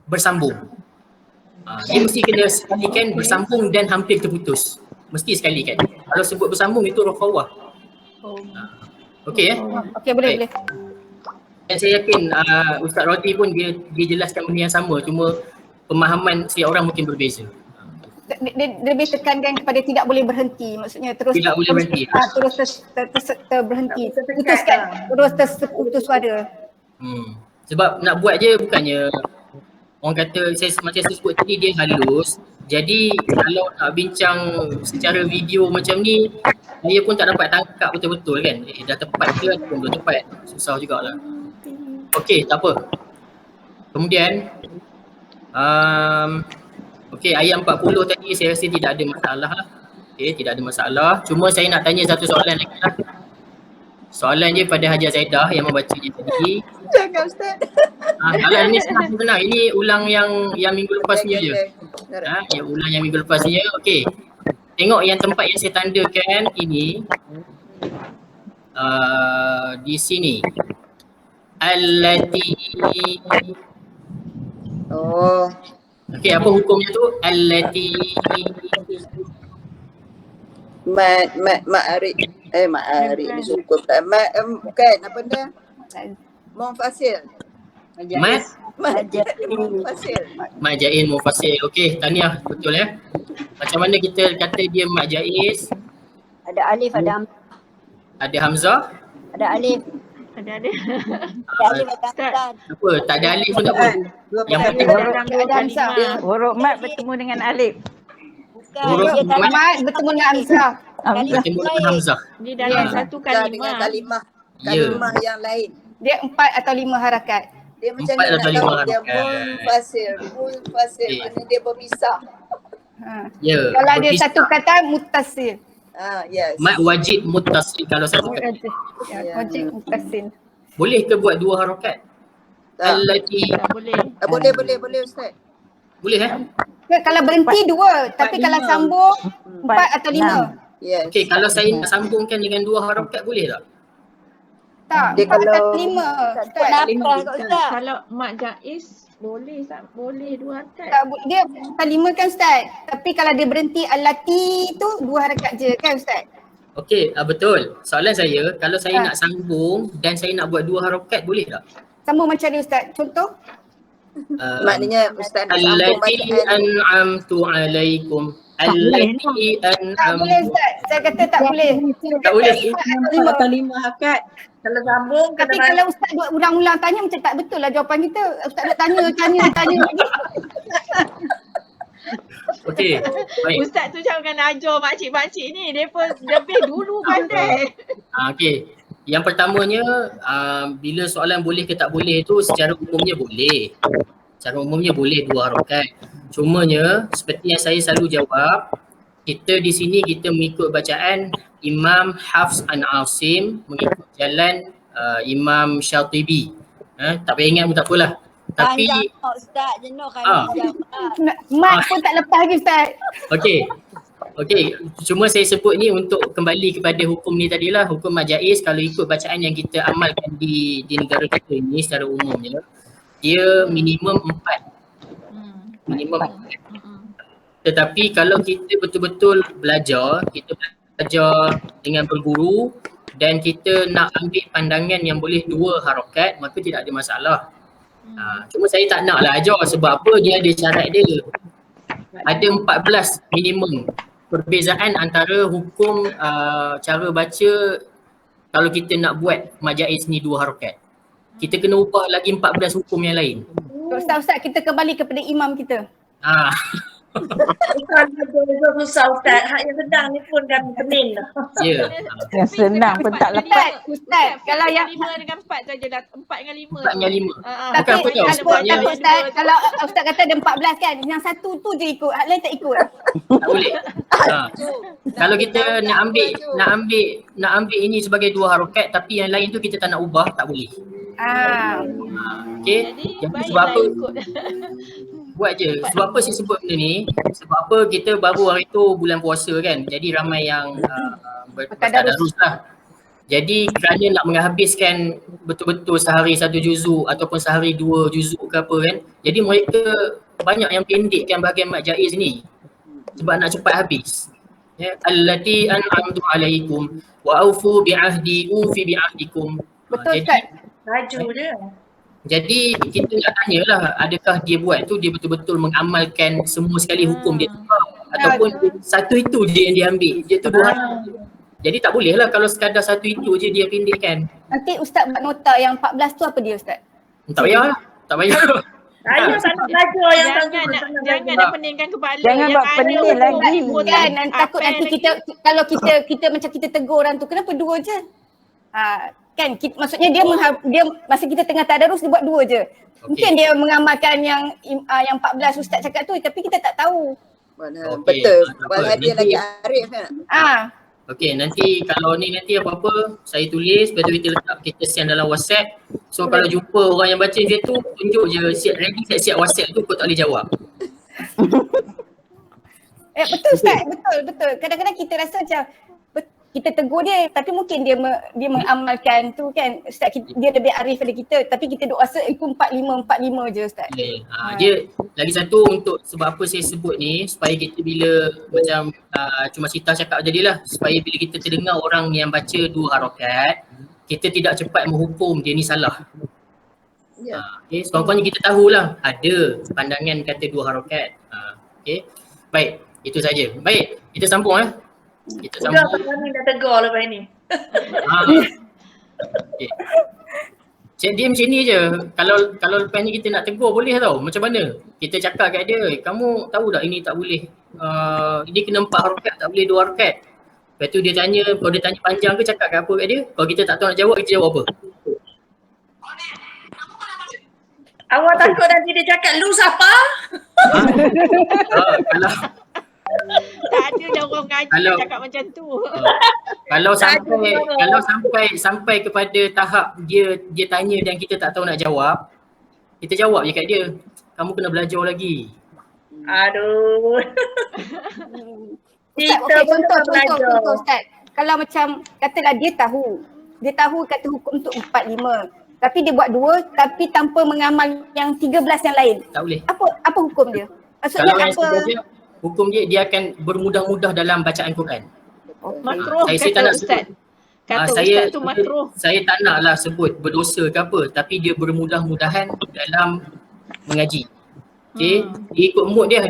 bersambung. Dia mesti kena sekalikan bersambung dan hampir terputus. Mesti sekali kan. Kalau sebut bersambung itu rafawah. Okey Okey, boleh. Dan saya yakin Ustaz Roti pun dia jelaskan benda yang sama, cuma pemahaman setiap orang mungkin berbeza. Dia lebih tekankan kepada tidak boleh berhenti, maksudnya terus Tidak boleh berhenti. terus berhenti, putuskan terus terputus suara. Sebab nak buat je bukannya orang kata macam saya sebut tadi dia halus. Jadi kalau nak bincang secara video macam ni, saya pun tak dapat tangkap betul-betul kan. Dah tepat ke ataupun belum tepat. Susah jugalah. Okey, tak apa. Kemudian okey, ayat 40 tadi saya rasa tidak ada masalah lah. Okey, tidak ada masalah. Cuma saya nak tanya satu soalan lagi lah. Soalan je pada Hajar Zaidah yang membacanya tadi. Jangan Ustaz. Soalan ni senang. Ini ulang yang minggu lepas punya je. Yang ulang yang minggu lepas punya. Okey. Tengok yang tempat yang saya tandakan ini. Di sini. Allati. Oh. Okey, apa hukumnya tu? Allati. Ma'arif ni suku bukan apa dia? Munfasil. Maja'in mufasil. Okey, tahniah, betul ya. Macam mana kita kata dia maja'is? Ada alif, ada hamzah, ada alif. Ada. Ada alif, ada apa? Tak ada alif pun tak apa. Yang penting Ada hamzah. Huruf mat bertemu dengan alif. huruf Mat bertemu dengan hamzah. bertemu dengan hamzah. Di dalam satu Dengan kalimah. kalimah yang lain. Dia 4 atau 5 harakat. Dia macam 4 ni atau nak 5 tahu dia harakat. munfasil mana dia berpisah. Ya. Kalau ada berpisah. satu kata muttasil. Yes. Mat wajib muttasil kalau satu kata. Wajib muttasil. Boleh ke buat 2 harakat? Allati. Tak boleh. Boleh Ustaz. Boleh Kalau berhenti 2, tapi kalau sambung 4 atau 5. Yes. Okey, kalau saya nak sambungkan dengan 2 harakat boleh tak? Tak, Dia 4 atau kalau- 5. Kenapa kau Ustaz? Kalau mak jaiz boleh tak? Boleh 2 harakat. Tak, dia bukan 5 kan Ustaz. Tapi kalau dia berhenti alati tu 2 harakat je kan Ustaz? Okey, betul. Soalan saya, kalau saya nak sambung dan saya nak buat 2 harakat boleh tak? Sama macam ni Ustaz. Contoh? Maknanya Ustaz nak sambung Allati bacaan. an'amtu alaikum. Allati Tak an'amtu. boleh Ustaz. Saya kata tak boleh. Tak boleh. 4 atau 5 harakat. Kalau sambung Tapi kalau Ustaz buat ulang-ulang tanya macam tak betul lah jawapan kita. Ustaz nak tanya lagi. Okey, baik. Ustaz tu jangan ajar makcik-makcik ni. Dia pun lebih dulu pandai. Okey. Yang pertamanya, bila soalan boleh ke tak boleh tu secara umumnya boleh. Secara umumnya boleh 2 harakat. Cumanya seperti yang saya selalu jawab, kita di sini kita mengikut bacaan Imam Hafs an Asim, mengikut jalan Imam Syatibi. Tak payah ingat pun tak apalah. Tapi Panjang Ustaz, jenuh kami jawab. Mat pun tak lepas lagi Ustaz. Okey, cuma saya sebut ni untuk kembali kepada hukum ni tadilah, hukum majaiz. Kalau ikut bacaan yang kita amalkan di negara kita ni secara umumnya, dia minimum 4. Minimum 4. Tetapi kalau kita betul-betul belajar, kita belajar dengan berguru dan kita nak ambil pandangan yang boleh 2 harakat, maka tidak ada masalah. Cuma saya tak nak lah ajar sebab apa, dia ada syarat dia. Ada 14 minimum perbezaan antara hukum cara baca kalau kita nak buat majaiz ni 2 harakat. Kita kena ubah lagi 14 hukum yang lain. Ustaz, kita kembali kepada imam kita. Bukan susah Ustaz. Hak yang sedang ni pun dah pening dah. Ya. Yang senang pun tak lepas. Ustaz, kalau yang 5 dengan 4 saja dah. 4 dengan 5. 4 dengan 5. tapi Bukan apa tau, sebab yang Ustaz, kalau Ustaz kata ada 14 kan, yang satu tu je ikut, hak lain tak ikut. tak boleh. Kalau kita nak ambil ini sebagai 2 harakat tapi yang lain tu kita tak nak ubah, tak boleh. Okey. Jadi sebab apa? Buat je. Sebab apa saya sebut benda ni? Sebab apa kita baru hari tu bulan puasa kan. Jadi ramai yang bertadarus lah. Jadi kerana nak menghabiskan betul-betul sehari 1 juzuk ataupun sehari 2 juzuk ke apa kan, jadi mereka banyak yang pendekkan bahagian mat jaiz ni sebab nak cepat habis. Ya, allati an'amtu alaikum wa aufu bi'ahdi ufi bi'ahdikum. Betul Jadi Ustaz. Baju dia. jadi kita nak tanyalah, adakah dia buat tu dia betul-betul mengamalkan semua sekali hukum dia tu ataupun satu itu je yang dia ambil. Dia tu 2 hari. Jadi tak boleh lah kalau sekadar satu itu je dia pendekkan. Nanti Ustaz buat nota yang 14 tu apa dia Ustaz? Tak payah lah, tak payah. Saya tak nak belajar yang Jangan nak peningkan kepala. Jangan Yang buat ada pening hukum lagi. pun Kan takut apa nanti lagi? kalau kita macam kita tegur orang tu, kenapa 2 je? Kan maksudnya dia masa kita tengah tadarus dia buat 2 je. Mungkin dia mengamalkan yang 14 Ustaz cakap tu tapi kita tak tahu. Mana Okey, betul. tak apa. Padahal dia Nanti- lagi arif kan. Okey, nanti kalau ni nanti apa-apa saya tulis, lepas tu kita letak, kita send dalam WhatsApp. So kalau jumpa orang yang baca macam tu, tunjuk je siap WhatsApp tu, kau tak boleh jawab. Betul Ustaz, betul. Kadang-kadang kita rasa macam kita tegur dia tapi mungkin dia mengamalkan tu kan Ustaz, dia lebih arif daripada kita tapi kita duk rasa itu 45 je Ustaz. Okay. Dia lagi satu untuk sebab apa saya sebut ni, supaya kita bila macam cuma Sita cakap tadi lah, supaya bila kita terdengar orang yang baca 2 harakat, kita tidak cepat menghukum dia ni salah. Ya. Okay, sekurang-kurangnya kita tahulah ada pandangan kata 2 harakat. Okay, baik, itu saja. Baik, kita sambung Kita Udah sambung. kami dah tegur lepas ni. Okay. Cik dia macam ni je. Kalau lepas ni kita nak tegur boleh tau. Macam mana? Kita cakap kat dia, kamu tahu tak ini tak boleh. Dia kena 4 harakat, tak boleh 2 harakat. Lepas tu dia tanya, kalau dia tanya panjang ke cakap kat apa kat dia. Kalau kita tak tahu nak jawab, kita jawab apa? Awak takut nanti dia cakap lu siapa? Tak ada dah orang mengaji Kalau- cakap macam tu. Kalau sampai kepada tahap dia tanya dan kita tak tahu nak jawab, kita jawab je kat dia, kamu kena belajar lagi. Aduh. Ustaz, Kita okey, pun tak belajar. contoh Ustaz. Kalau macam katalah dia tahu kata hukum untuk 45 tapi dia buat 2 tapi tanpa mengamal yang 13 yang lain. Tak boleh. Apa hukum dia? Maksudnya Kalau yang apa? seterusnya, hukum dia akan bermudah-mudah dalam bacaan Quran. Makruh Saya tak kata nak Ustaz. Kata saya Ustaz tu makruh. Saya tak naklah sebut berdosa ke apa, tapi dia bermudah-mudahan dalam mengaji. Okey, dia ikut mood dia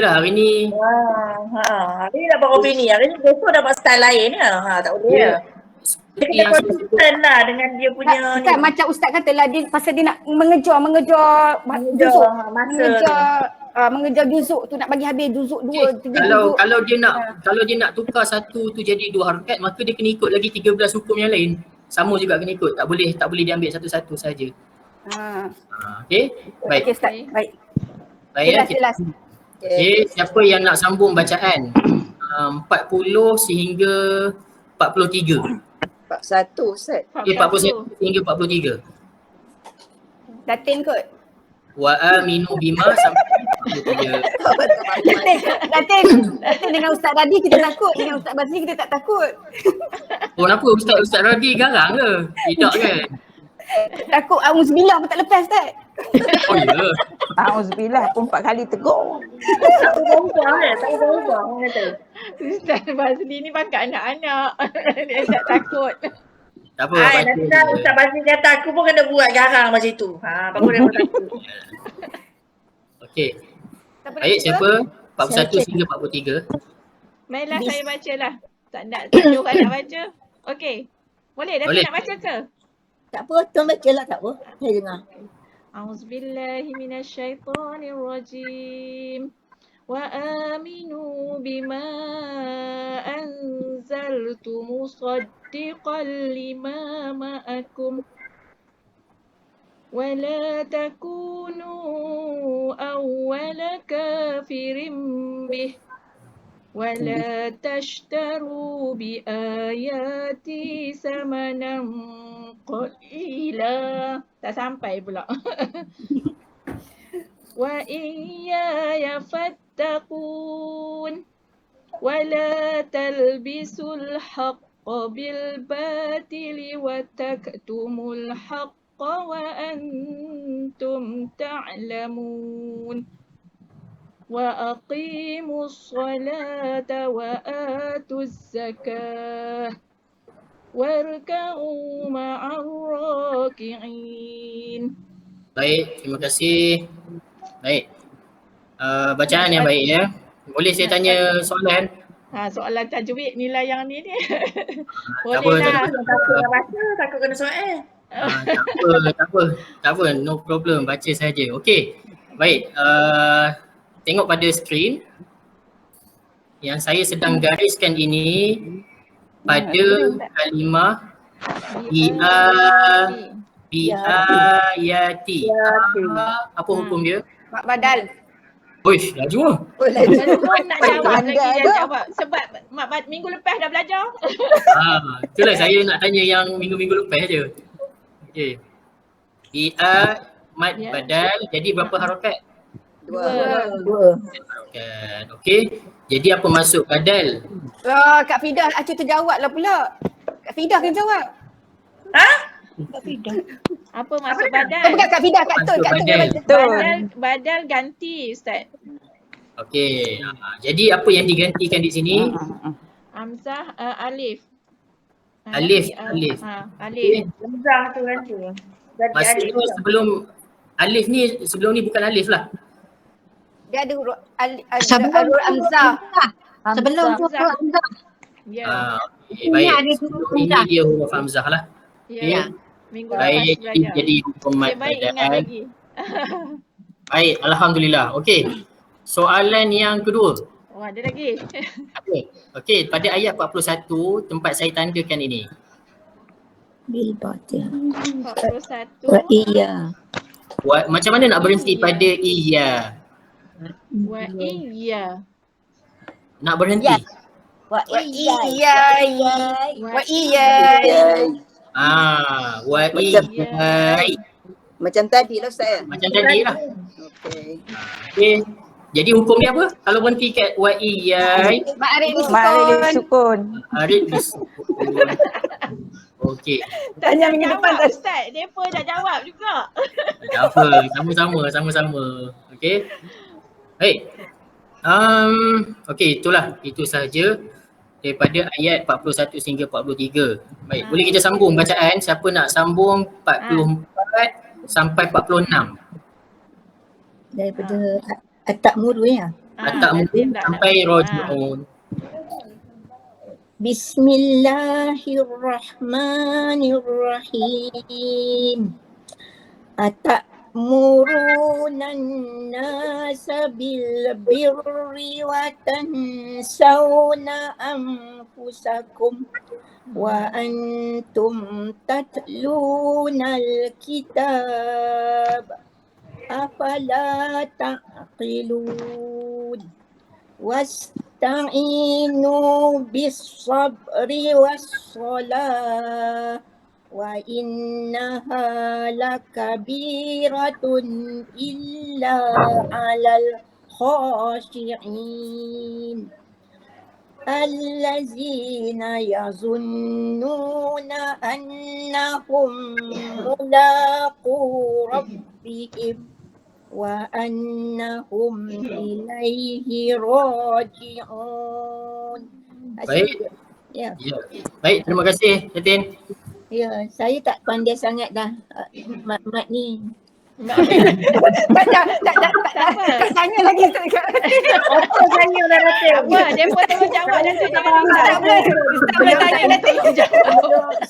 lah hari ni. Hari ni dah beropi ni. Hari ni besok dapat style lain ya. Tak boleh ya. Dia Seperti kena yang saya sebut, konsisten lah dengan dia punya ni. Kan macam Ustaz katalah dia pasal dia nak mengejar mengejar juzuk tu, nak bagi habis juzuk 2, 3 juzuk. kalau dia nak tukar satu tu jadi 2 harakat, maka dia kena ikut lagi 13 hukum yang lain. Sama juga kena ikut. Tak boleh diambil satu-satu saja. Okey, baik. Okey Ustaz, baik. Baik, Jelas. Okey, siapa yang nak sambung bacaan? 40 sehingga 43. 41 Ustaz. 41 sehingga 43. Datin kot. Wa aminu bima sampai 43. Datin dengan Ustaz Radi kita takut, dengan Ustaz Basri kita tak takut. Oh, kenapa Ustaz Radi garang ke? Tidak kan? Takut auzubillah pun tak lepas Ustaz. Oh ya. Auzubillah pun 4 kali tegur. Tak berubah ya. Tak berubah. Orang kata. Ustaz Basri ni pakai anak-anak. Dia tak takut. Tak apa, Hai, baca nanti je. dah Ustaz Basri kata aku pun kena buat garang macam tu. Baru dia pun takut. Okey. Baik, siapa? 41 sehingga 43. Baiklah saya bacalah. Tak nak orang nak baca. Okey. Boleh dah Boleh. nak baca ke? Tak apa, tuan baca lah tak apa. Saya dengar. A'udzubillahi minasyaitonirrajim. Wa aminu bima anzaltu musaddiqan lima ma'akum. Wa la takunu awwala kafirin bih. ولا تشتروا بآياتي ثمنا قليلا. Tak sampai pula. وإياي فاتقون ولا تلبسوا الحق بالباطل وتكتموا الحق وأنتم تعلمون وأقيموا الصلاة وآتوا الزكاة واركعوا مع الراكعين. Baik, terima kasih. Baik. Bacaan yang baik ya. Boleh saya tanya soalan? Soalan tajwid nilai yang ni. Tak apa, Boleh lah. Takut nak baca, takut kena soal. tak apa, no problem, baca saja. Okey. Baik, tengok pada skrin. Yang saya sedang gariskan ini pada kalimah biayati. Apa hukum dia? Mak badal. Uish, laju ah. Belum nak jawab lagi dia jawab. Sebab minggu lepas dah belajar. Itulah saya nak tanya yang minggu-minggu lepas je. Okey. Mad badal, jadi berapa harakat? Dua. Harakat. Okey. Jadi apa maksud badal? Kak Fidah, Acu terjawab lah pula. Kak Fidah kena jawab. Apa maksud badal? Bukan Kak Fidah, Kak Tun. Kak Tun kena baca. Badal ganti Ustaz. Okey. Jadi apa yang digantikan di sini? Hamzah alif. Alif. Alif. Hamzah tu kan tu. Maksudnya sebelum alif ni, sebelum ni bukan alif lah. Dia ada huruf Alur Hamzah. Sebelum tu Hamzah. Ya. Okay, baik. Ini dia huruf Hamzah lah. Ya. Minggu Baik, lepas belajar. jadi hukum mad Baik ingat badal. lagi. Baik, alhamdulillah. Okey. Soalan yang kedua. Oh, ada lagi. Okey, pada ayat 41 tempat saya tandakan ini. Bil batil. 41. Wa iya. Macam mana nak berhenti pada iya? Wa iya. Nak berhenti? Wa Wa iya. Wa iya. Wa iya. Macam tadi lah Ustaz. Macam tadi lah. Okey. Okey. Jadi hukum dia apa? Kalau berhenti kat wa iya, Ma'arif Mari disukun. sukun. arid disukun. Okey. Tanya minggu depan Jawab Ustaz. Mereka dah jawab juga. Tak apa, sama-sama. Okey. Baik. Okey, itu sahaja daripada ayat 41 sehingga 43. Baik, boleh kita sambung bacaan. Siapa nak sambung 44 sampai 46. Daripada At-Ta'muru ya. At-Ta'muru sampai Raji'un. Bismillahirrahmanirrahim. Atamuruna an-nasa bil birri wa tansawna anfusakum wa antum tatluna al-kitab afala ta'qilun wasta'inu bis-sabri was-salah wa innaha lakabiratun illa 'alal khashi'in allazina yazunnuna annahum mulaqu rabbihim wa annahum ilaihi raji'un. Baik. Ya. Baik, terima kasih Yatin. Ya, saya tak pandai sangat dah mat ni. Tak tanya lagi. Apa saya dah rasa? Apa? Mereka tengok jawab dan tu jangan Tak boleh tanya nanti.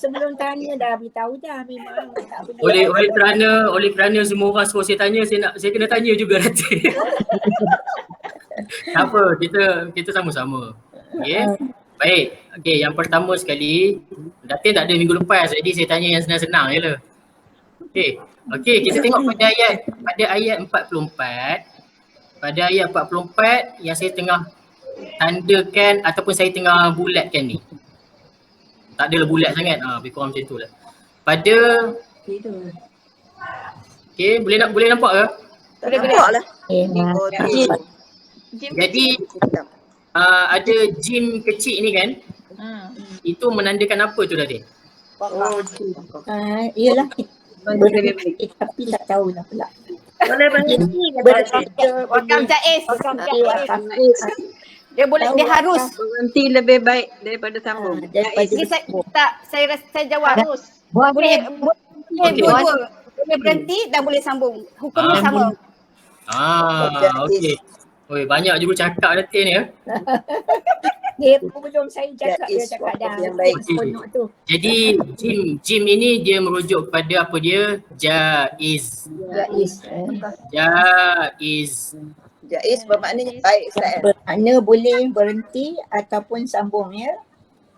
Sebelum tanya dah beritahu dah memang tak boleh. Oleh kerana semua orang suruh saya tanya, saya kena tanya juga nanti. Tak apa, kita sama-sama. Okey. Baik. Okey, yang pertama sekali, Datin tak ada minggu lepas, jadi saya tanya yang senang-senang je lah. Okey, kita tengok pada ayat 44. Pada ayat 44 yang saya tengah tandakan ataupun saya tengah bulatkan ni. Tak adalah bulat sangat. Lebih kurang macam tu lah. Pada okey, boleh nampak ke? Nampak lah. Jadi ada jim kecil ni kan. itu menandakan apa tu tadi? Iyalah tapi tak tahulah pula. Boleh berhenti kata Wakaf jaiz. Dia boleh, dia harus. Berhenti lebih baik daripada sambung. Ini saya jawab. Harus. Boleh Okey. dua-dua. Boleh berhenti dan boleh sambung. Hukumnya sama. Okey. Oi, banyak juru cakap nanti ni ya. Dia belum saya cakap, dia cakap dah. Yang baik. Seronok tu. Jadi Jim ini dia merujuk kepada apa dia? Jaiz. Jaiz bermaknanya baik Ustaz. Bermakna boleh berhenti ataupun sambung ya.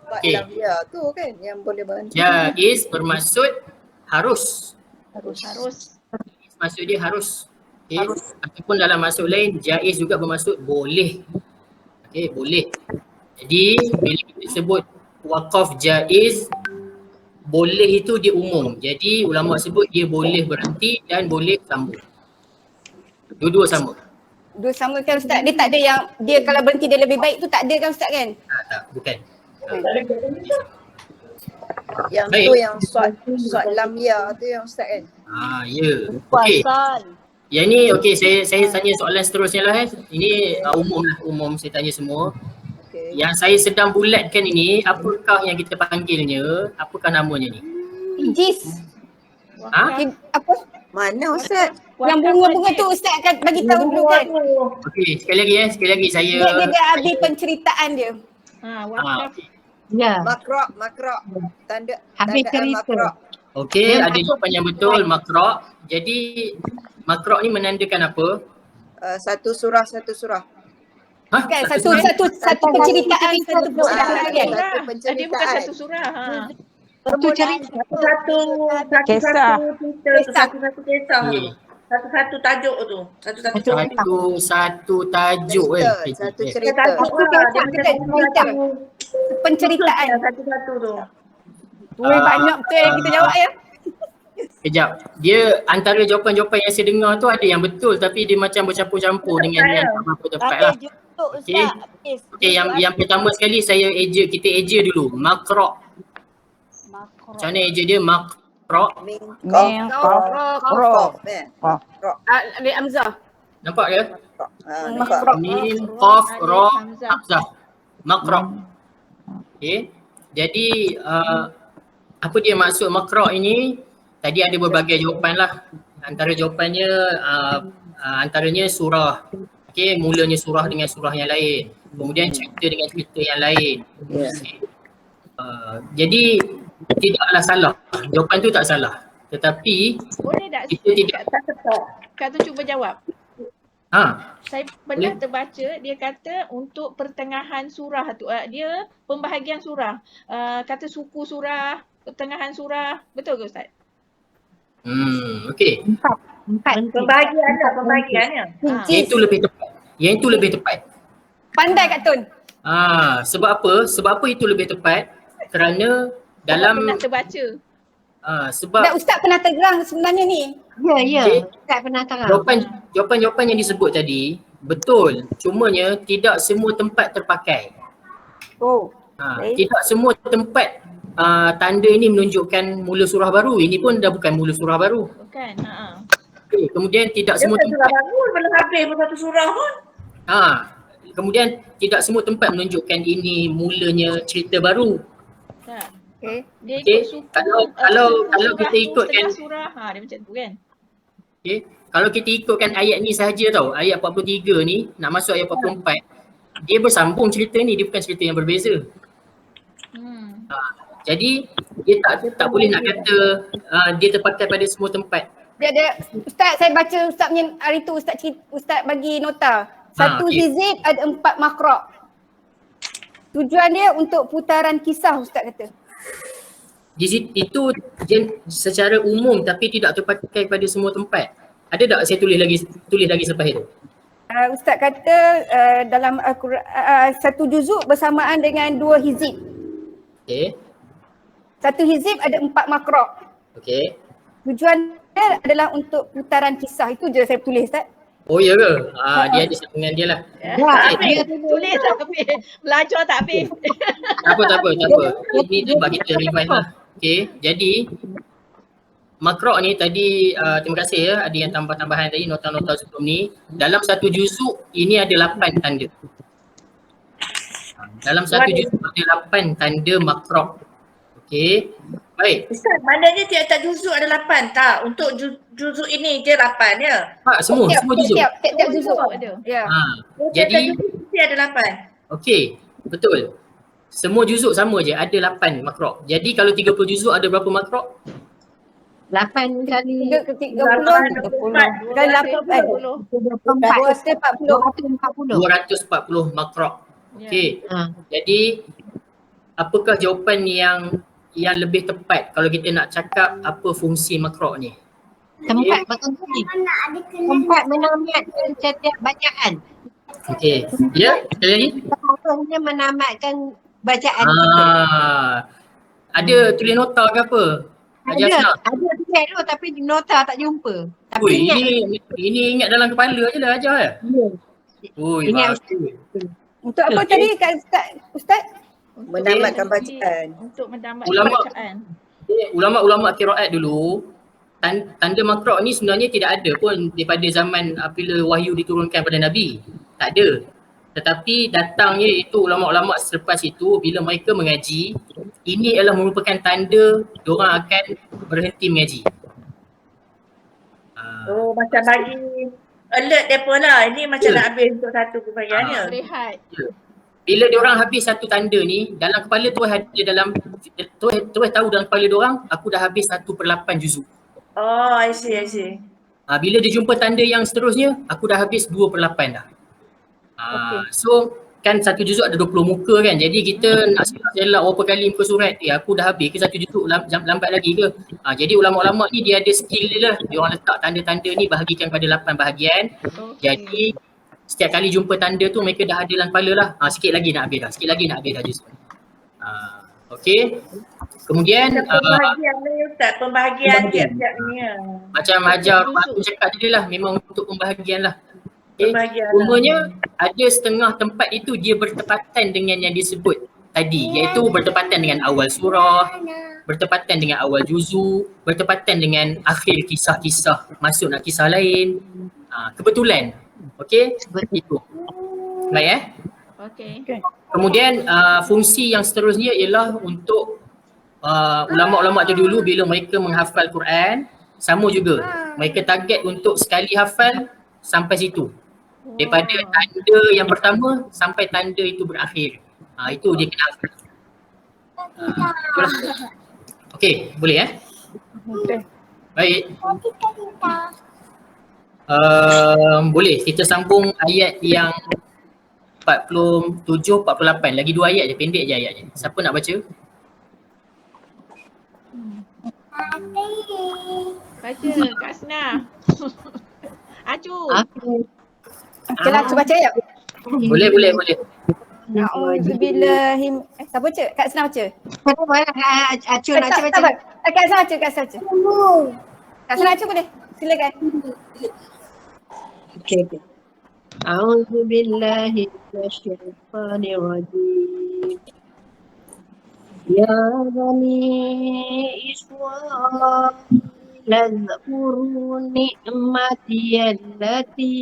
Sebab Okey. dalam dia tu kan yang boleh berhenti. Jaiz bermaksud harus. Harus. Maksud dia harus. Okay. Ataupun dalam maksud lain jaiz juga bermaksud boleh. Okey, boleh. Jadi bila kita sebut wakaf jaiz, boleh itu dia umum. Jadi ulama sebut dia boleh berhenti dan boleh sambung. Dua-dua sama. Dua sama kan Ustaz? Dia tak ada yang, dia kalau berhenti dia lebih baik tu tak ada kan Ustaz kan? Tak, bukan. Yang Baik. tu yang suat lam ya tu yang Ustaz kan. Ya. Okey. Yang ni okey, saya tanya soalan seterusnya lah Ini umum saya tanya semua. Okey. Yang saya sedang bulatkan ini, apakah yang kita panggilnya? Apakah namanya ni? Jis. Ha? Apa? Mana Ustaz? Yang bunga-bunga tu Ustaz akan bagi tahu dulu kan? Okey, sekali lagi saya Dia dah habis penceritaan dia. Wakaf. okey. Ya. Makra'. Habis Tandaan cerita. makra'. Okey, ada jawapan yang betul, makra'. Jadi makra' ni menandakan apa? Satu surah. Ha? Kan satu penceritaan satu penceritaan kan? Satu Dia bukan penceritaan. satu surah. Satu cerita. Kisah. Satu kisah tu. Okey. Satu tajuk tu. Satu Satu tajuk Satu Eh. cerita. Penceritaan. Satu tu. Banyak betul yang kita jawab ya. Kejap. Dia antara jawapan-jawapan yang saya dengar tu ada yang betul tapi dia macam bercampur-campur dengan yang tak berapa tepat lah. Okey. Okey, yang pertama sekali kita eja dulu. Makra'. Macam mana eja dia? Makra'. Qaf. Alif Hamzah. Nampak dia? Nampak. Mim, Qaf, Ra, Hamzah. Hamzah. Makra'. Okey. Jadi apa dia maksud makra' ini? Tadi ada berbagai jawapan lah. Antara jawapannya antaranya surah. Okey, mulanya surah dengan surah yang lain. Kemudian cerita dengan cerita yang lain. Okay. Jadi tidaklah salah. Jawapan tu tak salah. Tetapi Boleh tak kita tidak Kak tu cuba jawab. Saya pernah terbaca dia kata untuk pertengahan surah tu, dia pembahagian surah. Kata suku surah, pertengahan surah. Betul ke Ustaz? okey. Pembagiannya. Yang itu lebih tepat. Pandai Kak Tun. Sebab apa? Sebab apa itu lebih tepat? Kerana dalam Pernah terbaca. sebab Dan Ustaz pernah terang sebenarnya ni. Ya. Okey. Ustaz pernah terang. jawapan yang disebut tadi betul. Cumanya tidak semua tempat terpakai. Oh. Tidak semua tempat tanda ini menunjukkan mula surah baru. Ini pun dah bukan mula surah baru. Bukan. Okay. Kemudian tidak semua Surah tempat baru belum habis pun satu surah pun. kemudian tidak semua tempat menunjukkan ini mulanya cerita baru. Tak. Okay. Dia Okey, ikut suku. kalau surah kita tu, ikutkan setengah surah. Dia macam tu kan. Okay. Kalau kita ikutkan ayat ni sahaja tau, ayat 43 ni nak masuk ayat 44, dia bersambung cerita ni, dia bukan cerita yang berbeza. Jadi dia tak boleh nak kata dia terpakai pada semua tempat. Dia ada, Ustaz saya baca Ustaz punya hari tu Ustaz bagi nota. Satu hizib ada 4 makra'. Tujuan dia untuk putaran kisah Ustaz kata. Itu secara umum tapi tidak terpakai pada semua tempat. Ada tak saya tulis lagi selepas itu? Ustaz kata dalam Al-Quran satu juzuk bersamaan dengan 2 hizib. Okey. Satu hizib ada 4 makra'. Okey. Tujuan dia adalah untuk putaran kisah. Itu je saya tulis Ustaz. Oh ya ke? Dia ada sambungan dia lah. Dia tulis tak habis. Belajar tak habis. Tak apa. Ini sebab kita revise lah. Okay, jadi makrok ni tadi terima kasih ya, ada yang tambah-tambahan tadi, nota-nota sebelum ni. Dalam satu juzuk ini ada 8 tanda. Dalam satu juzuk ada 8 tanda makrok. Okay, baik. Ustaz, maknanya tiap-tiap juzuk ada 8 tak? Untuk juzuk ini je 8 ya? Semua juzuk. Tiap juzuk ada. Ya. Jadi mesti ada 8. okey, betul. Semua juzuk sama je, ada 8 makrok. Jadi kalau 30 juzuk ada berapa makrok? 8 kali 30 kali 8 240 makrok. Okey. Jadi apakah jawapan yang lebih tepat kalau kita nak cakap apa fungsi makrok ni? tempat tempat menamatkan setiap bacaan. Okey. Ya, sekali lagi. Contohnya menamatkan bacaan. Ada tulis nota ke apa? Ada tulis tu tapi nota tak jumpa. Tapi Ui, ingat. ini ingat dalam kepala je lah ajar ya. Ui, Ingat Untuk apa tadi Kak Ustaz? Menamatkan bacaan. Untuk menamatkan bacaan. Ulama-ulama qiraat dulu, tanda makrok ni sebenarnya tidak ada pun daripada zaman apabila wahyu diturunkan pada Nabi. Tak ada. Tetapi datangnya itu ulama-ulama selepas itu bila mereka mengaji, ini adalah merupakan tanda diorang akan berhenti mengaji. Oh, macam bagi alert mereka lah. Ini macam nak habis untuk satu kebahagiaannya. Rehat. Bila diorang habis satu tanda ni, dalam kepala terus ada dalam terus tahu dalam kepala diorang, aku dah habis 1/8 juzuk. Oh, I see. Bila dia jumpa tanda yang seterusnya, aku dah habis 2/8 dah. So kan satu juzuk ada 20 muka kan, jadi kita nak selak berapa kali muka surat, aku dah habis ke satu juzuk, lambat lagi ke? Jadi ulama-ulama ni dia ada skill dia lah, dia orang letak tanda-tanda ni bahagikan pada 8 bahagian. Jadi setiap kali jumpa tanda tu mereka dah ada dalam kepala lah, sikit lagi nak habis dah juzuk. Okey. Kemudian pembahagian tiap-tiap ni. Macam ajar aku cakap tadi lah, memang untuk pembahagian lah. Umumnya ada setengah tempat itu dia bertepatan dengan yang disebut tadi, iaitu bertepatan dengan awal surah, bertepatan dengan awal juzuk, bertepatan dengan akhir kisah-kisah, masuk nak kisah lain. Kebetulan. Okey, itu. Baik Okey. Kemudian fungsi yang seterusnya ialah untuk ulama-ulama tu dulu bila mereka menghafal Quran, sama juga. Mereka target untuk sekali hafal sampai situ. Daripada tanda yang pertama sampai tanda itu berakhir. Itu dia kena hafal. Okey, boleh Okey. Baik. Boleh kita sambung ayat yang 47, 48. Lagi 2 ayat je, pendek je ayat je. Siapa nak baca? Baca Kak Sena. Acu. Okey lah, cuba baca ayat. Boleh. A'udzubillahim. Siapa baca? Kak Sena baca. Acu nak baca. Kak Sena baca. Kak Sena baca boleh? Silakan. Okay. A'udzu billahi minasyaitonir rajim. Ya bani Israil اذكروا نعمتي التي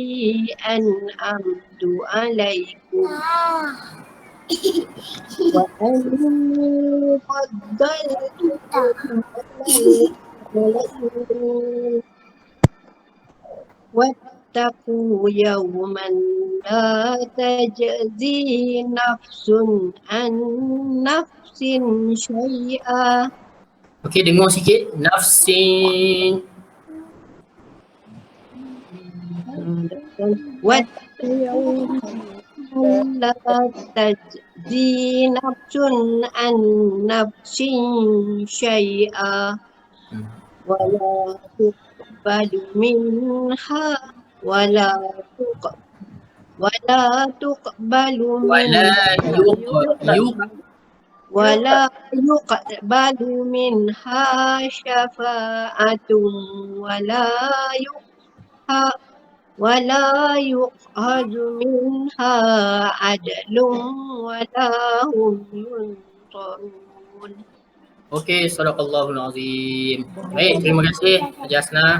أنعمت عليكم وأني فضلتكم واتقوا يوما لا تجزي نفس عن نفس شيئا. Okey, dengar sikit. Nafsin. واتقوا يوما لا تجزي نفس عن نفس شيئا ولا تقبل منها ولا يقبل منها شفاعة ولا ولا يخرج منها عدل ولا هم ينصرون. Okey, sadaqallahul azim. Baik, terima kasih Haji Hasnah.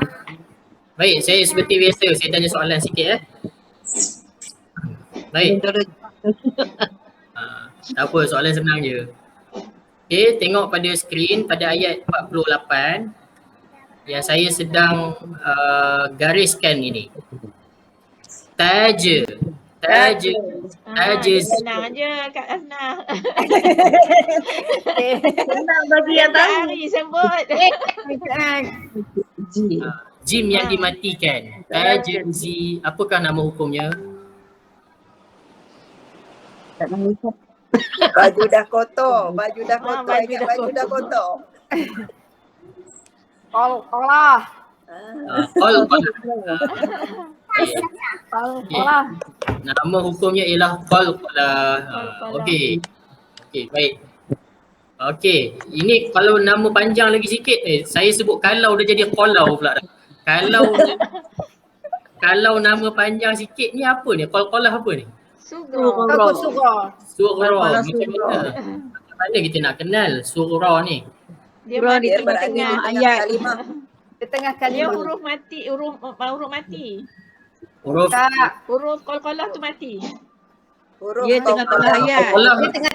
Baik, saya seperti biasa, saya tanya soalan sikit Baik. Tak apa, soalan senang je. Okey, tengok pada skrin pada ayat 48 yang saya sedang gariskan ini. Taja. Senang je Kak Hasnah. Senang bagi yang tahu. Hari sebut. Jim yang dimatikan. Tajzi. Apakah nama hukumnya? Baju dah kotor. Baju dah kotor. baju Ingat dah baju dah kotor. Qalqalah. Qalqalah. Nama hukumnya ialah qalqalah. Okey. Okey, baik. Okey, ini kalau nama panjang lagi sikit, saya sebut kalau dah jadi qalau pula dah. Kalau nama panjang sikit ni apa ni? Qalqalah apa ni? Aku surah. Surah. Macam mana kita nak kenal surah ni? Dia mati Dia berada di tengah-tengah. tengah kalimah. Di tengah Dia kalimah. huruf mati, huruf mati. Huruf Tak. Huruf qalqalah tu mati. Huruf Dia tengah-tengah ayat.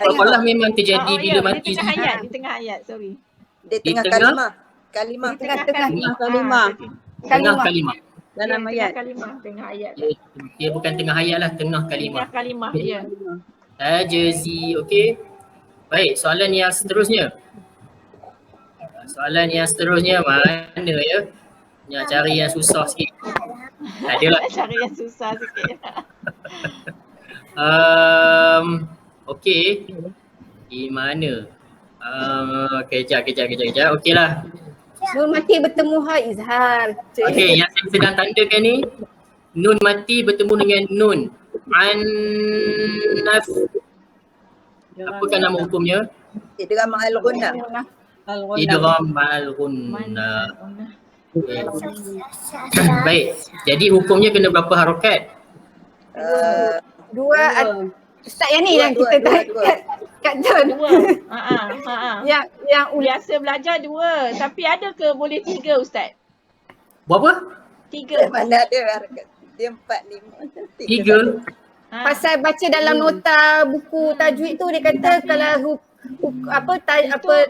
qalqalah memang terjadi bila ya, mati. di tengah ayat, sorry. Di tengah Di tengah? kalimah. Kalimah. Di tengah Tengah kalimah. Tengah kalimah. Dalam ayat. Tengah ayat. Dia bukan tengah ayat lah, tengah kalimah. Tengah kalimah, ya. Tajzi, okey. Baik, soalan yang seterusnya. Mana ya? Nak cari yang susah sikit. Tak ada lah. Cari yang susah sikit. Okey. Di mana? Kejap. Okey lah. Nun mati bertemu ha izhar. Okey, yang saya sedang tandakan ni nun mati bertemu dengan nun anaf. Apakah nama hukumnya? Idgham al-ghunnah. Idgham al-ghunnah. Baik. Jadi hukumnya kena berapa harakat? Dua. Ustaz yang ni yang kita kat John. Yang Biasa belajar 2, tapi ada ke boleh 3 Ustaz? Berapa? 3. Mana ada harakat. Dia 4, 5. 3. pasal baca dalam nota buku tajwid tu dia kata kalau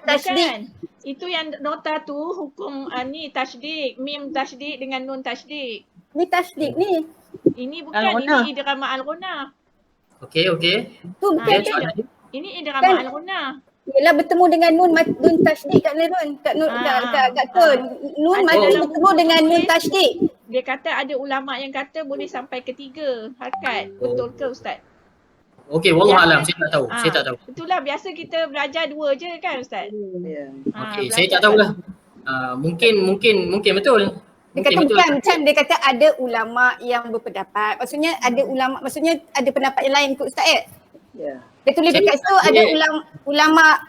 tasydid. Itu yang nota tu hukum ni tasydid, mim tasydid dengan nun tasydid. Ni tasydid ni. Ini bukan, ini idgham al-ghunnah. Okey. Tu bukan Ini idgham al-ghunnah. Yelah bertemu dengan nun tasydid kat nun kat tun. Nun mati bertemu dengan nun tasydid. Dia kata ada ulama yang kata boleh sampai ke 3 harakat. Betul ke Ustaz? Okey, wallahualam, saya tak tahu. Itulah biasa kita belajar 2 je kan Ustaz? Okey, saya tak tahulah. Mungkin betul. Dia kata bukan macam dia kata ada ulama yang berpendapat. Maksudnya ada pendapat yang lain kot Ustaz Dia tulis dekat situ ada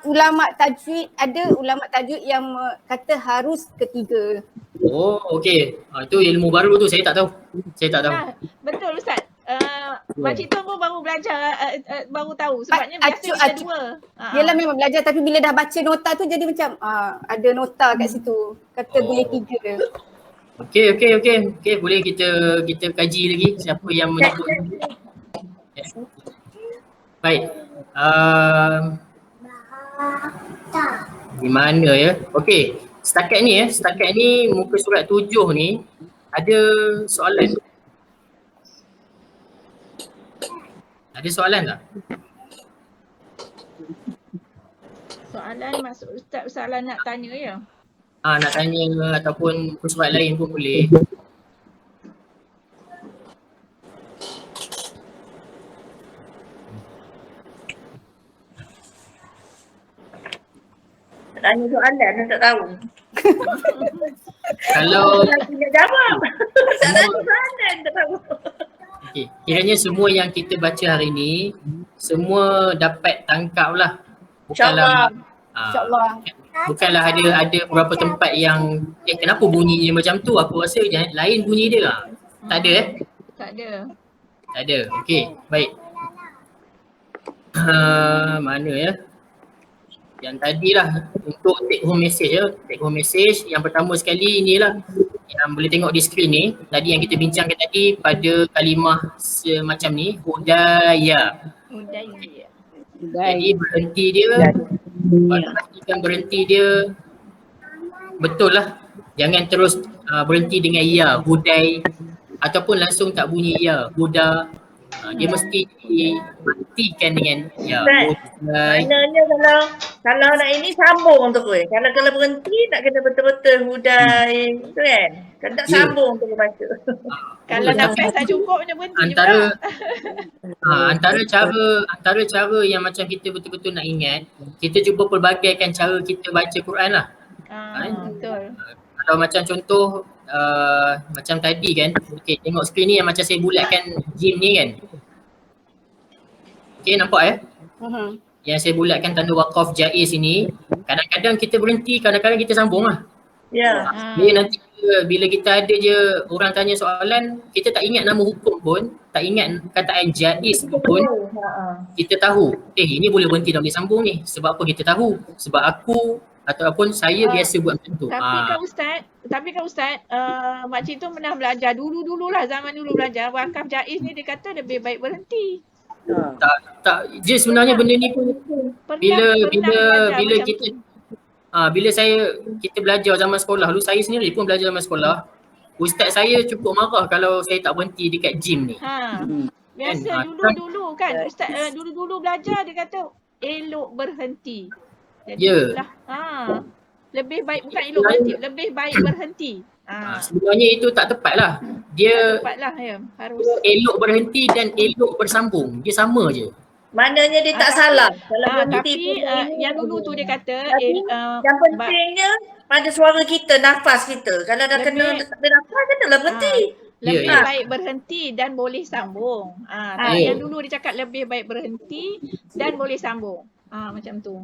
ulama tajwid, ada ulama tajwid yang kata harus ketiga. Oh, okey. Itu ilmu baru tu, saya tak tahu. Betul Ustaz. Makcik Tun pun baru belajar, baru tahu sebabnya biasa kita 2. Yelah memang belajar tapi bila dah baca nota tu jadi macam ada nota kat situ. Kata boleh 3. Okey, boleh kita kaji lagi siapa yang menyebut. Baik. Di mana ya? Okey. Setakat ni muka surat 7 ni ada soalan. Ada soalan tak? Soalan maksud Ustaz soalan nak tanya ya? Nak tanya ataupun muka surat lain pun boleh. Tanya soalan tak tahu. Kalau Nak jawab. Tak tanya soalan tak tahu. okey, kiranya semua yang kita baca hari ni semua dapat tangkap lah. InsyaAllah. InsyaAllah. Bukanlah ada beberapa tempat yang kenapa bunyinya macam tu, aku rasa lain bunyi dia lah. Tak ada Tak ada. Tak ada. Okey, baik. Mana ya? Yang tadi lah untuk take home message ya. Take home message yang pertama sekali inilah yang boleh tengok di skrin ni. Tadi yang kita bincangkan tadi pada kalimah semacam ni, hudaya. Hudaya. Jadi berhenti dia, pastikan berhenti dia betul lah. Jangan terus berhenti dengan ya, hudai ataupun langsung tak bunyi ya, huda. Dia mesti dimatikan dengan ya, hudai. Maknanya kalau nak ini sambung tu kuih. Kalau berhenti nak kena betul-betul hudai tu kan. Kalau tak sambung tu baca. Kalau nafas tak cukup macam berhenti antara juga. antara cara yang macam kita betul-betul nak ingat, kita cuba pelbagaikan cara kita baca Quran lah. Betul. Kalau macam contoh macam tadi kan, okey, tengok skrin ni yang macam saya bulatkan jim ni kan. Okey, nampak ya? Yang saya bulatkan tanda waqaf jaiz ini, kadang-kadang kita berhenti, kadang-kadang kita sambung lah. Ya. Jadi nanti bila kita ada je orang tanya soalan, kita tak ingat nama hukum pun, tak ingat kataan jaiz pun, kita tahu, ini boleh berhenti dan boleh sambung ni. Sebab apa kita tahu? Sebab aku ataupun saya biasa buat macam tu. Tapi kan Ustaz, makcik tu pernah belajar dulu-dululah, zaman dulu belajar wakaf jaiz ni dia kata lebih baik berhenti. Tak je sebenarnya benda ni pun bila kita bila kita belajar zaman sekolah, dulu saya sendiri pun belajar zaman sekolah, ustaz saya cukup marah kalau saya tak berhenti dekat gym ni. Biasa dulu-dulu kan ustaz dulu-dulu belajar dia kata elok berhenti. Jadi lebih baik, bukan elok berhenti, lebih baik berhenti. Sebenarnya itu tak tepat lah. Dia tak tepat lah, ya. Harus elok berhenti dan elok bersambung. Dia sama je. Maknanya dia tak salah. Kalau tapi yang dulu tu dia kata yang pentingnya pada suara kita, nafas kita. Kalau dah kena tak ada nafas, kena berhenti. Lebih baik berhenti dan boleh sambung. Yang dulu dia cakap lebih baik berhenti dan boleh sambung. Macam tu.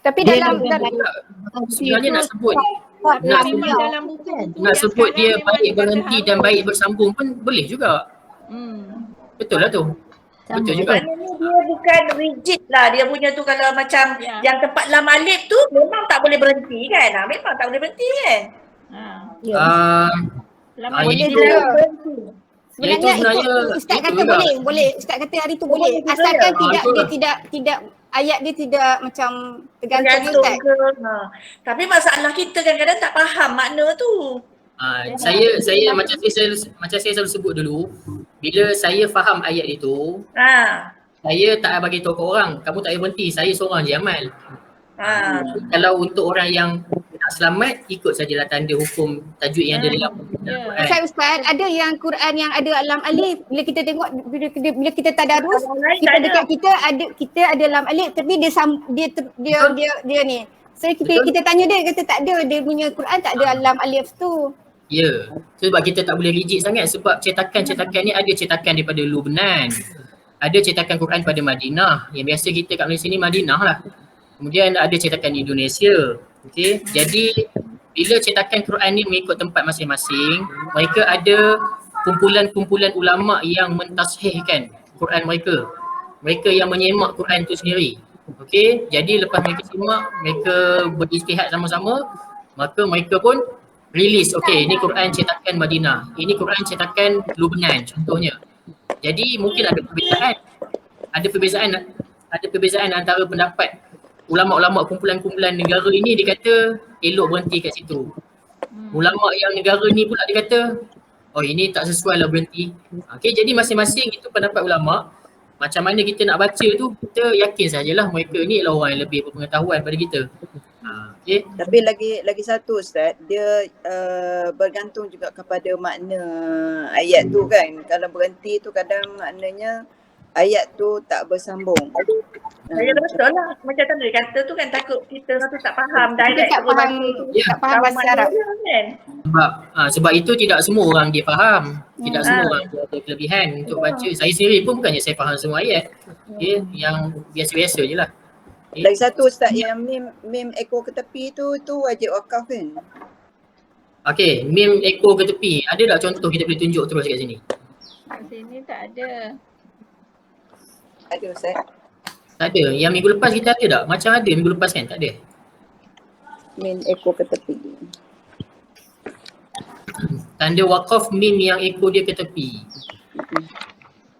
Tapi dalam sebenarnya nak sebut dalam buku nak sebut dia baik berhenti dan baik bersambung pun boleh juga. Betul lah tu. Betul juga. Maknanya dia bukan rigid lah. Dia punya tu kalau macam yang tempat lam alif tu memang tak boleh berhenti kan. Memang tak boleh berhenti kan. Boleh juga. Sebenarnya ustaz kata boleh. Ustaz kata hari tu boleh. Asalkan tidak ayat dia tidak macam tergantung ustaz. Tapi masalah kita kadang-kadang tak faham makna tu. Saya macam saya selalu sebut dulu, bila saya faham ayat itu, saya tak bagi tahu ke orang, kamu tak payah berhenti, saya seorang je amal. Kalau untuk orang yang nak selamat, ikut sajalah tanda hukum tajuk yang ada dalam Quran. Ustaz, ada yang Quran yang ada lam alif, bila kita tengok, bila kita tadarus, kita dekat kita ada lam alif, tapi dia ni. So kita tanya dia, kata tak ada, dia punya Quran tak ada lam alif tu. Ya, sebab kita tak boleh rigid sangat sebab cetakan ni ada cetakan daripada Lubnan. Ada cetakan Quran pada Madinah. Yang biasa kita kat Malaysia ni Madinah lah. Kemudian ada cetakan Indonesia. Okey, jadi bila cetakan Quran ni mengikut tempat masing-masing, mereka ada kumpulan-kumpulan ulama yang mentashihkan Quran mereka. Mereka yang menyemak Quran tu sendiri. Okey, jadi lepas mereka semak, mereka berijtihad sama-sama, maka mereka pun release, okey, ini Quran cetakan Madinah, ini Quran cetakan Lubnan contohnya. Jadi mungkin ada perbezaan antara pendapat ulama-ulama kumpulan-kumpulan negara ini. Dia kata elok berhenti kat situ. Ulama yang negara ni pula dia kata, oh ini tak sesuai lah berhenti. Okey, jadi masing-masing itu pendapat ulama. Macam mana kita nak baca tu, kita yakin sajalah mereka ni adalah orang yang lebih berpengetahuan pada kita. Okay. Tapi lagi satu Ustaz, dia bergantung juga kepada makna ayat tu kan. Kalau berhenti tu kadang maknanya ayat tu tak bersambung. Saya betul lah. Macam tadi kata tu kan, takut kita tu tak faham dialek. Tak faham bahasa Arab. Kan? Sebab itu tidak semua orang dia faham. Tidak semua orang dia ada kelebihan untuk baca. Saya sendiri pun bukannya saya faham semua ayat. Okay. Yang biasa-biasa je lah. Lagi satu Ustaz, yang mim ekor ke tepi tu wajib wakaf kan? Okey, mim ekor ke tepi. Ada tak contoh kita boleh tunjuk terus kat sini? Kat sini tak ada. Ada Ustaz. Tak ada. Yang minggu lepas kita ada tak? Macam ada minggu lepas kan? Tak ada. Min ekor ke tepi. Tanda wakaf mim yang ekor dia ke tepi.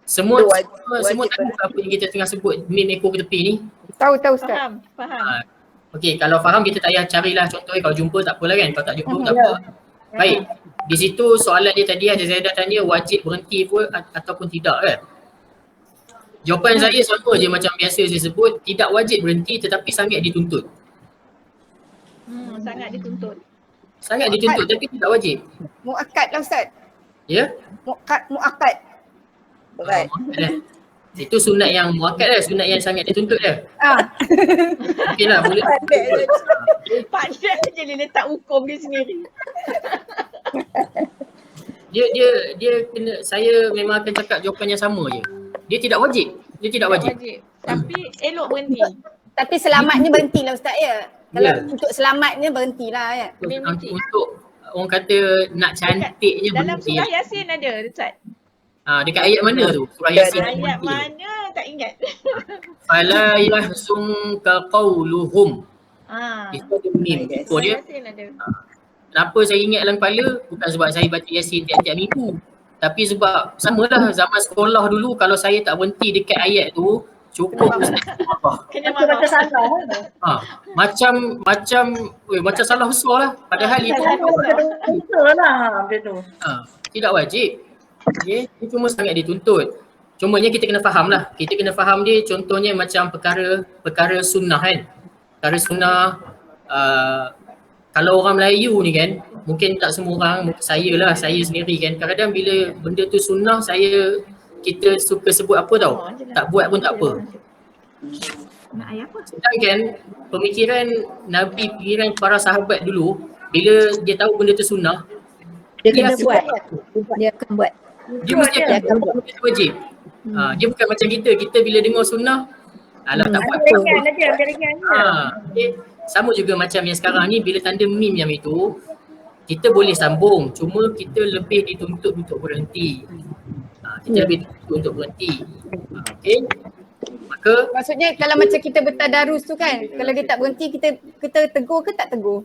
Semua Itu wajib- semua wajib tahu apa yang kita tengah sebut mim ekor ke tepi ni? Tahu Ustaz. Faham. Okey, kalau faham kita tak payah carilah contohnya, kalau jumpa tak apalah kan, kalau tak jumpa tak apa. Baik, di situ soalan dia tadi ada Zaidah tanya wajib berhenti pun ataupun tidak kan? Jawapan saya sama je macam biasa saya sebut, tidak wajib berhenti tetapi sangat dituntut. Sangat dituntut. Sangat dituntut tapi tidak wajib. Muakkad lah Ustaz. Ya? Muakkad. Berat. Itu sunat yang muakkad lah, sunat yang sangat dituntut dah. Okey lah, boleh. Pak dia je dia letak hukum dia sendiri. Dia kena, saya memang akan cakap jawapan yang sama je. Dia tidak wajib. Dia tidak wajib. Tapi elok berhenti. Tapi selamatnya berhentilah Ustaz ya. Kalau untuk selamatnya berhentilah ya. Untuk orang kata nak cantiknya Dalam berhenti. surah Yasin ada Ustaz. Dekat ayat mana tu? Surah Yasin. Ayat mana tak ingat. Fala yahzunka qawluhum. Itu ada mim. Itu dia. Yasin ada. Kenapa saya ingat dalam kepala? Bukan sebab saya baca Yasin tiap-tiap minggu. Tapi sebab samalah zaman sekolah dulu kalau saya tak berhenti dekat ayat tu, cukup ustaz. Kena baca salah. Macam salah besar lah. Padahal itu Betul lah macam tu. tidak wajib. Okay. Dia cuma sangat dituntut. Cumanya kita kena faham lah. Kita kena faham dia contohnya macam perkara sunnah kan. Perkara sunnah kalau orang Melayu ni kan, mungkin tak semua orang, saya sendiri kan, kadang-kadang bila benda tu sunnah kita suka sebut apa tau, tak buat pun tak apa. Sedangkan pemikiran Nabi, pemikiran para sahabat dulu, bila dia tahu benda tu sunnah, Dia kena buat. Dia akan buat. dia mesti akan buat benda tu wajib. Dia bukan macam kita bila dengar sunnah, alah tak buat apa. Okay. Sama juga macam yang sekarang ni, bila tanda mim yang itu, kita boleh sambung, cuma kita lebih dituntut untuk berhenti. Lebih dituntut untuk berhenti. Okay. Maka Maksudnya kalau macam kita bertadarus tu kan, kalau dia tak berhenti kita tegur ke tak tegur?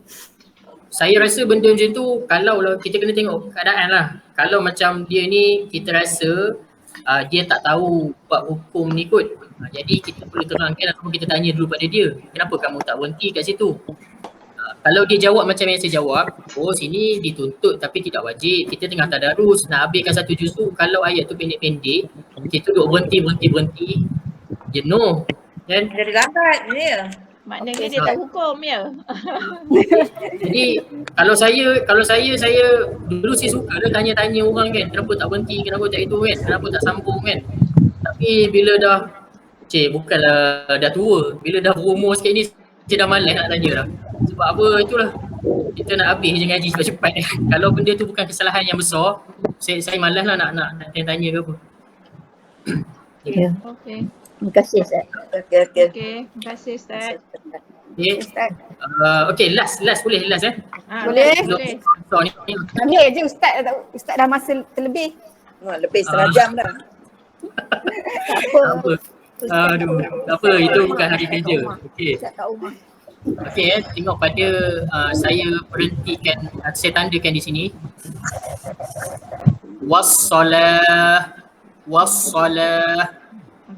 saya rasa benda macam tu, kalau lah kita kena tengok keadaan lah. Kalau macam dia ni kita rasa dia tak tahu bab hukum ni kot. Jadi kita perlu terangkan ataupun kita tanya dulu pada dia, kenapa kamu tak berhenti kat situ? Kalau dia jawab macam yang saya jawab, oh sini dituntut tapi tidak wajib, kita tengah tadarus nak habiskan satu juzuk, kalau ayat tu pendek-pendek, kita duduk berhenti, jenuh kan? Jadi lambat dia. Maknanya dia tak hukum ya. Jadi kalau saya dulu saya suka lah tanya-tanya orang kan, kenapa tak berhenti, kenapa tak itu kan, kenapa tak sambung kan. Tapi bila dah bukanlah dah tua, bila dah berumur sikit ni saya dah malas nak tanya dah. Sebab apa, itulah kita nak habis je ngaji cepat-cepat. Kalau benda tu bukan kesalahan yang besar, saya malas lah nak tanya-tanya ke apa. Ya. Okey. Terima kasih Ustaz. Okey, terima kasih Ustaz. Okay, last boleh last Boleh. So, ni. Boleh je Ustaz dah masa terlebih. Lebih setengah jam dah. Apa? Aduh, tak apa, itu bukan hari kerja. Okey. Okey, tengok pada saya berhentikan, saya tandakan di sini. Wassalah.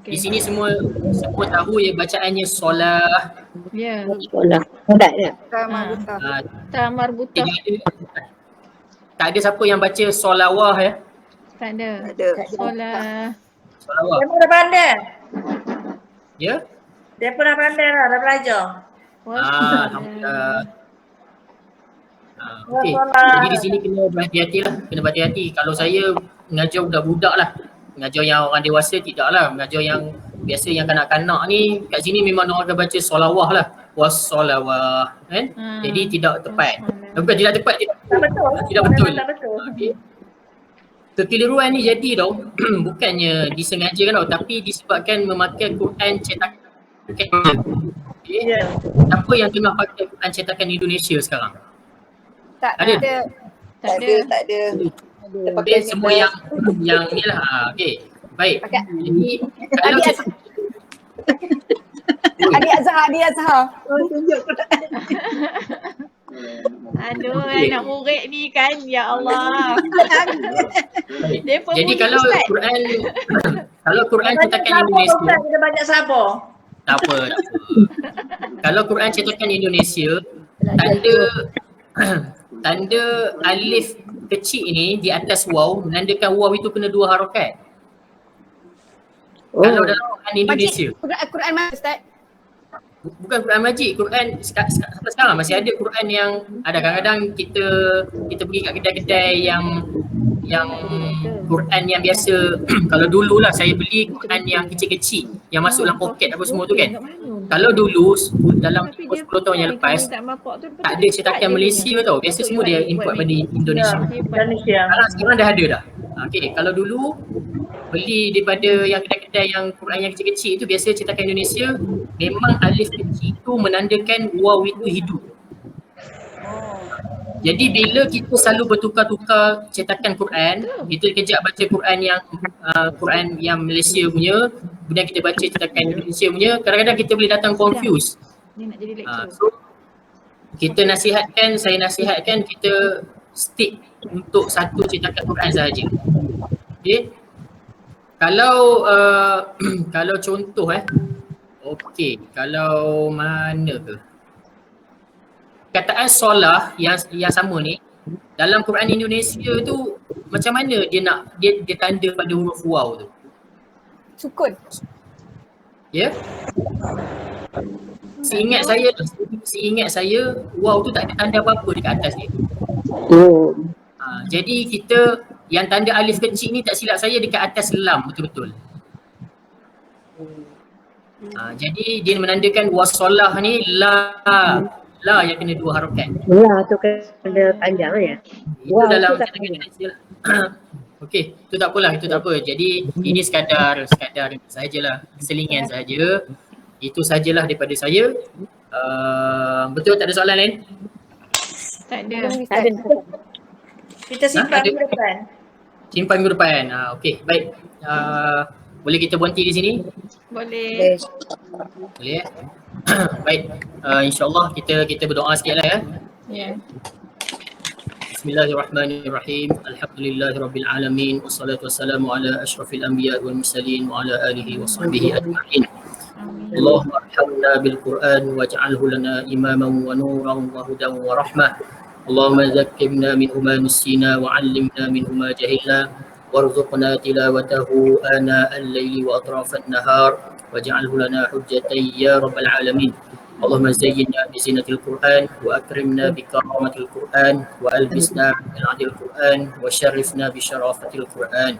Di sini semua tahu ya bacaannya solah. Ya. Sekolah. Mudah ya. Tamarbutah. Tak ada siapa yang baca solawah ya? Tak ada. Solawah. Dia pun dah pandai. Ya? Dia pun dah pandai lah, dah belajar. Alhamdulillah. Okey. Jadi di sini kena berhati-hati. Kalau saya mengajar budak-budak lah. Mengajar yang orang dewasa tidak lah. Mengajar yang biasa yang kanak-kanak ni, kat sini memang orang akan baca solawah lah. Wassalawah kan? Jadi tidak tepat. Bukan tidak tepat, tidak betul. Okay. Kekeliruan ni jadi tau, bukannya disengajakan tau, tapi disebabkan memakai Quran cetakan. Okay. Siapa yang tengah pakai Quran cetakan Indonesia sekarang? Tak ada. ada. Tak ada. Okay, semua yang ni lah. Okay, baik. Jadi kalau Adik Azhar. Tunjuk Aduh, anak murid ni kan, ya Allah. Dia jadi kalau Ustaz. Quran cetakan Indonesia, Kita banyak sabar. tak apa. Kalau Quran cetakan Indonesia, tanda alif kecil ni di atas waw menandakan waw itu kena 2 harakat. Kalau dalam Quran Indonesia. Quran mana Ustaz? Bukan Quran Majid, Quran sampai sekarang masih ada Quran yang ada. Kadang-kadang kita pergi kat kedai-kedai yang Quran yang biasa. Kalau dululah saya beli Quran yang kecil-kecil yang masuk dalam poket apa semua tu kan. Kalau dulu dalam 10 tahun yang lepas tak ada cetakan Malaysia tau. Biasa semua dia import dari Indonesia. Sekarang dah ada dah. Okey, kalau dulu beli daripada yang kedai-kedai yang Quran yang kecil-kecil itu biasa cetakan Indonesia, memang alif kecil itu menandakan waw itu hidup. Jadi bila kita selalu bertukar-tukar cetakan Quran, kita kejap baca Quran yang Malaysia punya, kemudian kita baca cetakan Indonesia punya, kadang-kadang kita boleh datang confuse. So saya nasihatkan kita stick untuk satu cetakan Quran sahaja. Okay. Kalau contoh okey, kalau mana ke? Kataan solah yang sama ni dalam Quran Indonesia tu macam mana dia tanda pada huruf waw tu? Sukun. Ya? Seingat saya waw tu tak ada tanda apa-apa dekat atas ni. Jadi kita yang tanda alif kecil ni tak silap saya dekat atas lam betul-betul. Jadi dia menandakan wasolah ni la yang kena 2 harakat. La tu kena panjang ya. Itu dalam cetakan Indonesia lah. Okey, itu tak apalah, itu tak apa. Jadi ini sekadar sahajalah, selingan sahaja. Itu sahajalah daripada saya. Betul, tak ada soalan lain? Tak ada. Kita simpan minggu depan. Simpan minggu depan. Okey, baik. Boleh kita berhenti di sini? Boleh. Boleh baik. InsyaAllah kita berdoa sikit lah ya. Ya. Bismillahirrahmanirrahim. Alhamdulillahirabbil alamin wassalatu wassalamu ala asyrafil anbiya wal mursalin wa ala alihi wa sahbihi ajma'in. Allahumma arhamna bil Qur'an waj'alhu lana imaman wa nuran wa hudan wa rahmah. Allahumma zakkirna minhu ma nusina wa 'allimna minhu ma jahilna warzuqna tilawatahu ana al-laili wa atrafan nahar waj'alhu lana hujjatan ya rabbal alamin. Allahumma zayyinna bi zinatil Qur'an wa akrimna bi karamatil Qur'an wa albisna bil 'adil Qur'an wa syarifna bi syarafatil Qur'an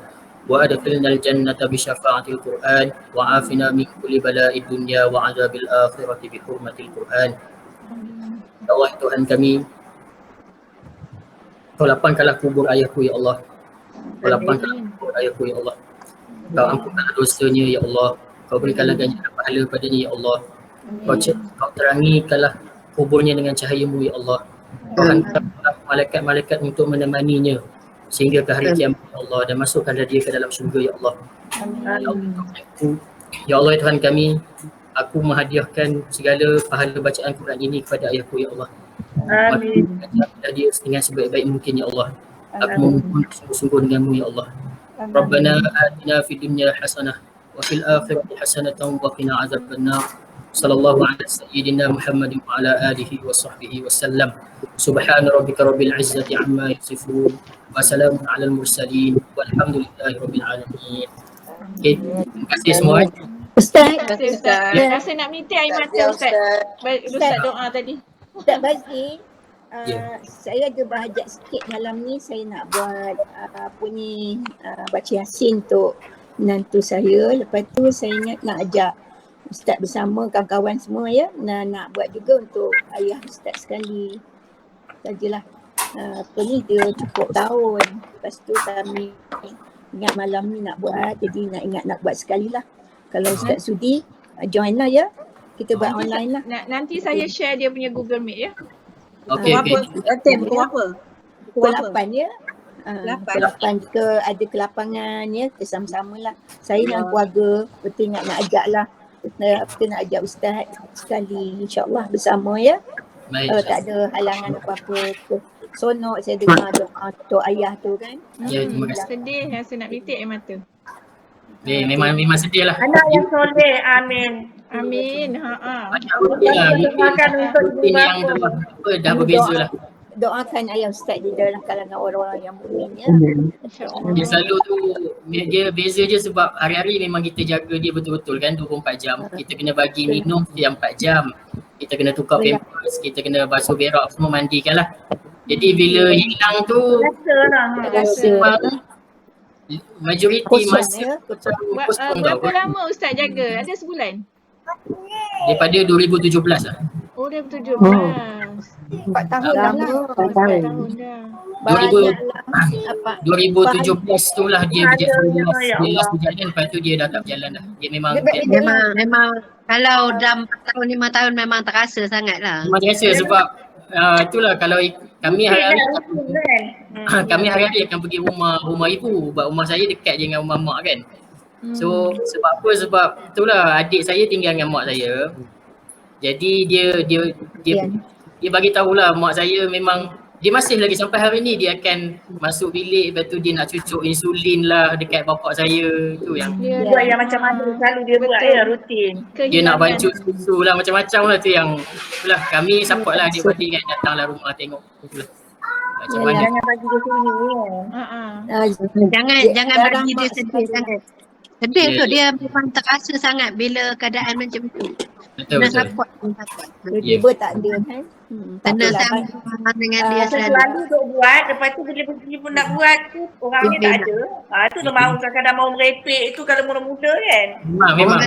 wa adkhilna al-jannata bi syafa'atil Qur'an wa afina min kulli bala'id dunya wa 'adzabil akhirati bi hurmatil Qur'an. Ya Allah Tuhan kami, Kau lapangkanlah kubur ayahku ya Allah. Kau lapangkanlah kubur ayahku ya Allah. Kau ampunkanlah dosanya ya Allah. Kau berikanlah ganjaran pahala padanya ya Allah. Kau terangikanlah kuburnya dengan cahayamu ya Allah. Kau hantarlah malaikat-malaikat untuk menemaninya sehingga ke hari kiamat ya Allah, dan masukkanlah dia ke dalam syurga ya Allah. Ya Allah Tuhan kami, aku menghadiahkan segala pahala bacaan Quran ini kepada ayahku ya Allah. Amin. Dia dengan sebaik-baik mungkin ya Allah. Aku memohon sungguh-sungguh denganmu ya Allah. Rabbana atina fid dunya hasanah wa fil akhirati hasanatan wa qina azabannar. Sallallahu ala sayyidina Muhammadin wa ala alihi wa sahbihi wasallam. Subhana rabbika rabbil izzati amma yasifun wa salamun alal mursalin walhamdulillahi rabbil alamin. Okay, terima kasih semua. Ustaz. Rasa nak minta air mata Ustaz. Ustaz doa tadi. Ustaz Bazli, saya ada bahajat sikit malam ni, saya nak buat baca Yasin untuk menantu saya. Lepas tu saya nak ajak Ustaz bersama kawan-kawan semua ya, nak buat juga untuk ayah Ustaz sekali. Sajalah. Dia cukup tahun. Lepas tu kami ingat malam ni nak buat, jadi nak buat sekali lah. Kalau Ustaz sudi, join lah ya. Kita buat online lah. Nanti saya share dia punya Google Meet ya. Okey. Pukul 8 ya. Kelapan ke ada kelapangan ya, kita sama-sama lah. Saya dengan keluarga betul nak ajak lah. Kita nak ajak Ustaz sekali insyaAllah bersama ya. Kalau tak ada halangan apa-apa. Sonok saya dengar doa tok ayah tu kan. Ya, terima kasih. Sedih rasa nak pitik air mata. Memang sedih lah. Anak yang soleh, amin. Amin. Doakan untuk ibu bapa. Dah berbeza lah. Doakan ayah Ustaz di dalam kalangan orang-orang yang mukmin ya. Dia selalu tu, dia beza je sebab hari-hari memang kita jaga dia betul-betul kan 24 jam. Kita kena bagi minum setiap 4 jam. Kita kena tukar pampers, kita kena basuh berak, semua mandikan lah. Jadi bila hilang tu, majoriti masa kosong tau. Berapa lama Ustaz jaga? Ada sebulan? Daripada 2017 lah. Oh, 2017. 4 tahun dah. 4 tahun dah. 2017 tu lah dia berjalan, lepas tu dia dah tak berjalan dah. Dia Memang kalau dah 4 tahun 5 tahun memang terasa sangat lah. memang terasa sebab itulah kalau kami hari-hari akan pergi rumah ibu, sebab rumah saya dekat je dengan rumah mak kan. So sebab apa? Sebab itulah adik saya tinggal dengan mak saya. Jadi dia bagi tahulah mak saya memang dia masih lagi sampai hari ni dia akan masuk bilik, lepas tu dia nak cucuk insulin lah dekat bapak saya tu yang buat yang macam mana selalu dia buat ya, rutin. dia nak bancuh susu lah, macam-macam lah tu yang itulah kami support lah adik-adik kan, datanglah rumah tengok itulah macam mana. Jangan bagi dia sini Jangan bagi dia sedih sangat. Sedih tu dia memang terasa sangat bila keadaan macam tu. Betul. Tiba-tiba tak ada kan. Kena sama dengan dia selalu duk buat, lepas tu bila pergi pun nak buat tu orang ni tak ada. Tu dah mahu kadang-kadang mau merepek tu kalau muda-muda kan. Memang.